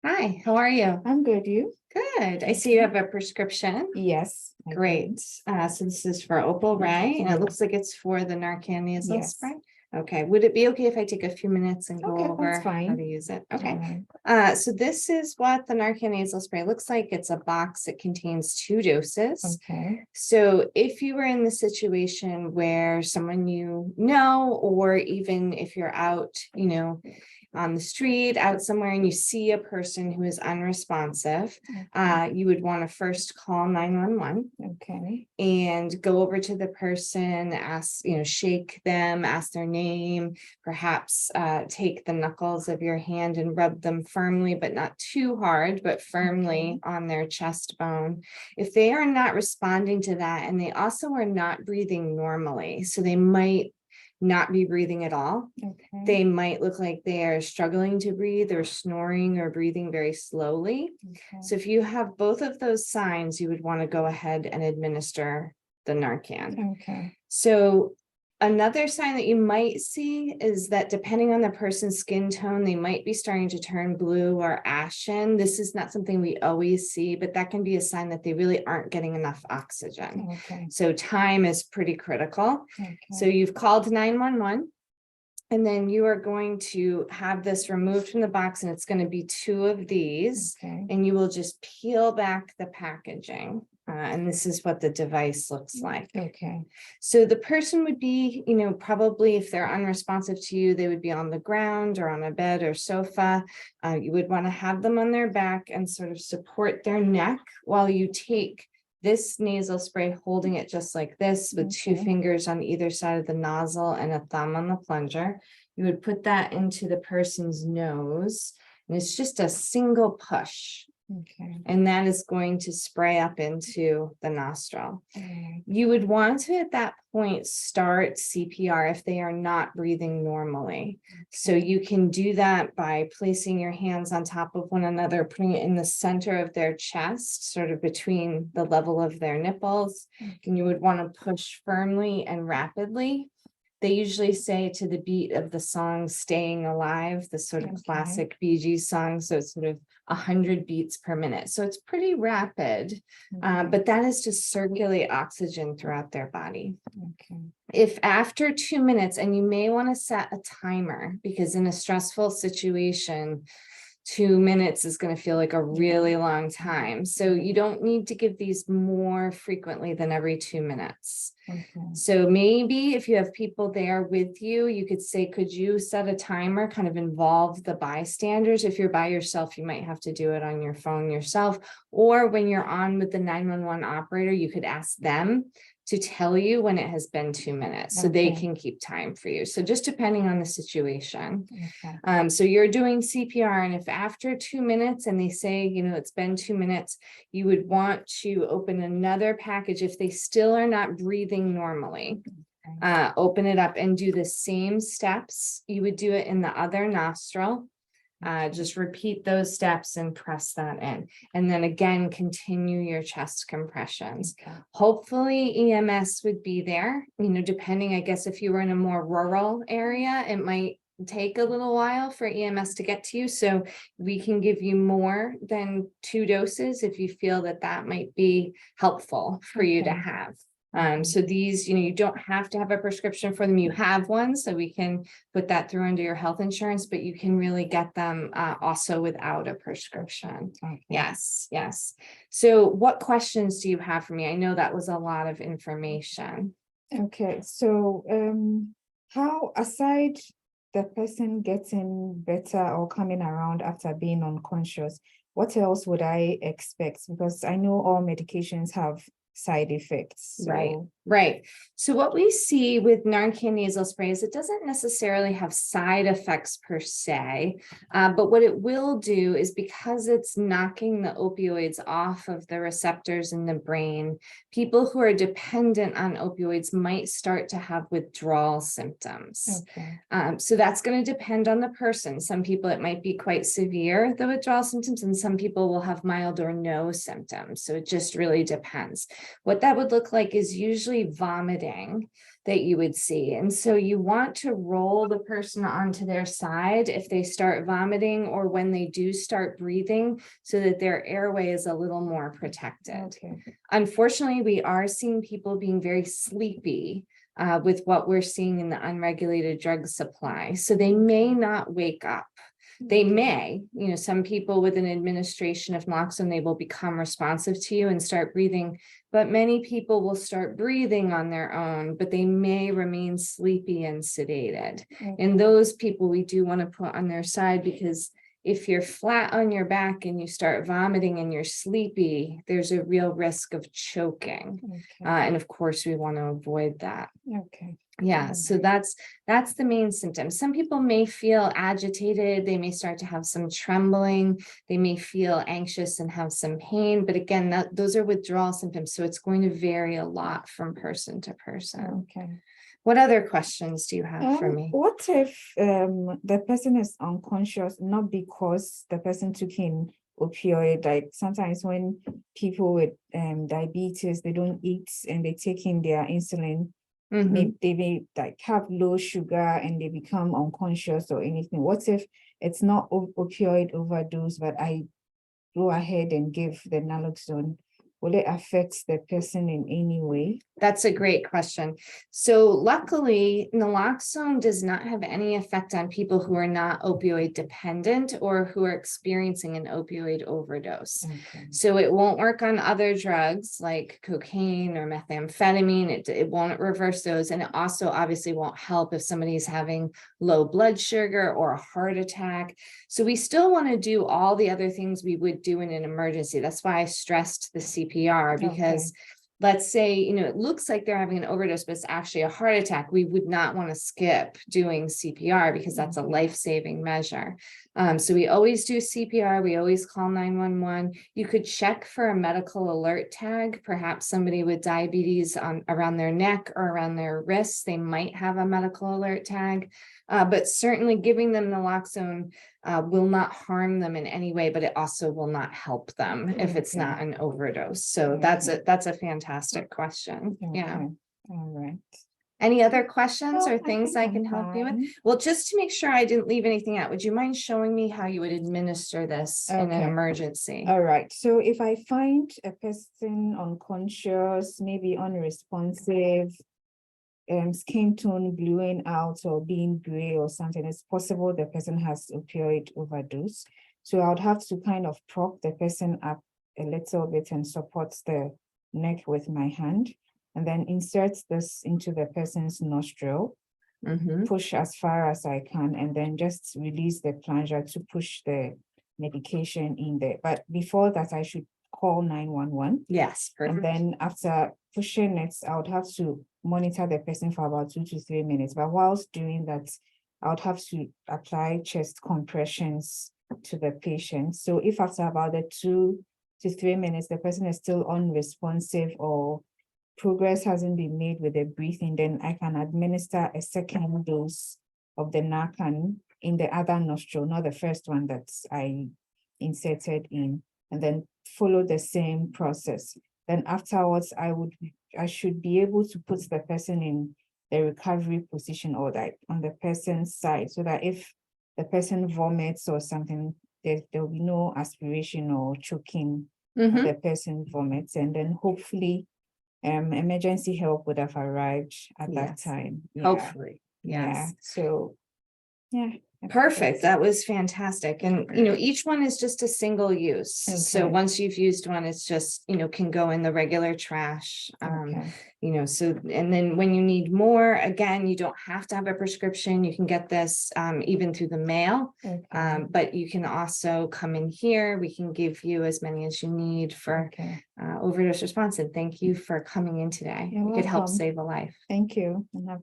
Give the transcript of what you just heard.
Hi, how are you? I'm good. You? Good. I see you have a prescription. Yes, I do. Great. So this is for Opal, right? And it looks like it's for the Narcan nasal Yes. spray. Okay. Would it be okay if I take a few minutes and go Okay, over that's how to fine. use it? All Okay. right. So this is what the Narcan nasal spray looks like. It's a box that contains 2 doses. Okay. So if you were in the situation where someone you know, or even if you're out, on the street, out somewhere, and you see a person who is unresponsive, you would want to first call 911 Okay. and go over to the person, ask, shake them, ask their name, perhaps take the knuckles of your hand and rub them firmly, but not too hard, but firmly on their chest bone. If they are not responding to that, and they also are not breathing normally, so they might not be breathing at all. Okay. They might look like they are struggling to breathe or snoring or breathing very slowly. Okay. So if you have both of those signs, you would want to go ahead and administer the Narcan. Okay. So another sign that you might see is that depending on the person's skin tone, they might be starting to turn blue or ashen. This is not something we always see, but that can be a sign that they really aren't getting enough oxygen. Okay. So time is pretty critical. Okay. So you've called 911. And then you are going to have this removed from the box, and it's going to be 2 of these, Okay. and you will just peel back the packaging. And this is what the device looks like. Okay. So the person would be, probably if they're unresponsive to you, they would be on the ground or on a bed or sofa. You would want to have them on their back and sort of support their neck while you take this nasal spray, holding it just like this with 2 fingers on either side of the nozzle and a thumb on the plunger. You would put that into the person's nose, and it's just a single push. Okay. And that is going to spray up into the nostril. Okay. You would want to, at that point, start CPR if they are not breathing normally. So you can do that by placing your hands on top of one another, putting it in the center of their chest, sort of between the level of their nipples. And you would want to push firmly and rapidly. They usually say to the beat of the song Staying Alive, the sort of classic Bee Gees song. So it's sort of 100 beats per minute. So it's pretty rapid, but that is to circulate oxygen throughout their body. Okay. If after 2 minutes, and you may want to set a timer, because in a stressful situation, 2 minutes is going to feel like a really long time. So you don't need to give these more frequently than every 2 minutes. Okay. So maybe if you have people there with you, you could say, could you set a timer, kind of involve the bystanders? If you're by yourself, you might have to do it on your phone yourself. Or when you're on with the 911 operator, you could ask them to tell you when it has been 2 minutes, so they can keep time for you. So just depending on the situation. Okay. So you're doing CPR, and if after 2 minutes and they say, it's been 2 minutes, you would want to open another package. If they still are not breathing normally, open it up and do the same steps. You would do it in the other nostril. Just repeat those steps and press that in. And then again, continue your chest compressions. Okay. Hopefully EMS would be there, depending, I guess, if you were in a more rural area, it might take a little while for EMS to get to you. So we can give you more than 2 doses if you feel that that might be helpful for you to have. So these, you don't have to have a prescription for them. You have one, so we can put that through under your health insurance, but you can really get them also without a prescription. Okay. Yes. So what questions do you have for me? I know that was a lot of information. Okay. So how, aside the person getting better or coming around after being unconscious, what else would I expect? Because I know all medications have side effects. So. Right. So what we see with Narcan nasal spray is it doesn't necessarily have side effects per se, but what it will do is, because it's knocking the opioids off of the receptors in the brain, people who are dependent on opioids might start to have withdrawal symptoms. Okay. So that's going to depend on the person. Some people, it might be quite severe, the withdrawal symptoms, and some people will have mild or no symptoms. So it just really depends. What that would look like is usually vomiting. that you would see. And so you want to roll the person onto their side if they start vomiting or when they do start breathing, so that their airway is a little more protected. Okay. Unfortunately, we are seeing people being very sleepy with what we're seeing in the unregulated drug supply. So they may not wake up. They may, some people with an administration of naloxone, they will become responsive to you and start breathing, but many people will start breathing on their own, but they may remain sleepy and sedated. Okay. And those people we do want to put on their side, because if you're flat on your back and you start vomiting and you're sleepy, there's a real risk of choking. Okay. And of course, we want to avoid that. Okay. Yeah, so that's the main symptom. Some people may feel agitated, they may start to have some trembling, they may feel anxious and have some pain, but again, those are withdrawal symptoms, so it's going to vary a lot from person to person. Okay. What other questions do you have for me? What if the person is unconscious, not because the person took in opioid? Like sometimes when people with diabetes, they don't eat and they take in their insulin, they may like have low sugar and they become unconscious or anything. What if it's not opioid overdose, but I go ahead and give the naloxone? Will it affect the person in any way? That's a great question. So luckily, naloxone does not have any effect on people who are not opioid dependent or who are experiencing an opioid overdose. Okay. So it won't work on other drugs like cocaine or methamphetamine. It won't reverse those. And it also obviously won't help if somebody's having low blood sugar or a heart attack. So we still want to do all the other things we would do in an emergency. That's why I stressed the CPR, because let's say, it looks like they're having an overdose, but it's actually a heart attack. We would not want to skip doing CPR because that's a life-saving measure. So we always do CPR. We always call 911. You could check for a medical alert tag. Perhaps somebody with diabetes around their neck or around their wrists, they might have a medical alert tag. But certainly giving them naloxone will not harm them in any way, but it also will not help them if it's not an overdose. So that's a fantastic question. Yeah. All right. Any other questions or I things think I can I'm help you with? fine. Well, just to make sure I didn't leave anything out, would you mind showing me how you would administer this in an Okay. emergency? All right. So if I find a person unconscious, maybe unresponsive, skin tone bluing out or being gray or something, it's possible the person has opioid overdose. So I would have to kind of prop the person up a little bit and support the neck with my hand, and then insert this into the person's nostril, push as far as I can, and then just release the plunger to push the medication in there. But before that, I should call 911. Yes, perfect. And then after pushing it, I would have to monitor the person for about 2 to 3 minutes. But whilst doing that, I would have to apply chest compressions to the patient. So if after about the 2 to 3 minutes, the person is still unresponsive or progress hasn't been made with the breathing, then I can administer a second dose of the Narcan in the other nostril, not the first one that I inserted in, and then follow the same process. Then afterwards, I should be able to put the person in the recovery position or that on the person's side, so that if the person vomits or something, there will be no aspiration or choking when the person vomits, and then hopefully emergency help would have arrived at that time. Hopefully. Yeah. So yeah. Perfect. That was fantastic. And, each one is just a single use. So Okay. once you've used one, it's just, can go in the regular trash. So, and then when you need more, again, you don't have to have a prescription. You can get this even through the mail, but you can also come in here. We can give you as many as you need for overdose response. And thank you for coming in today. You're You could help welcome. save a life. Thank you. And have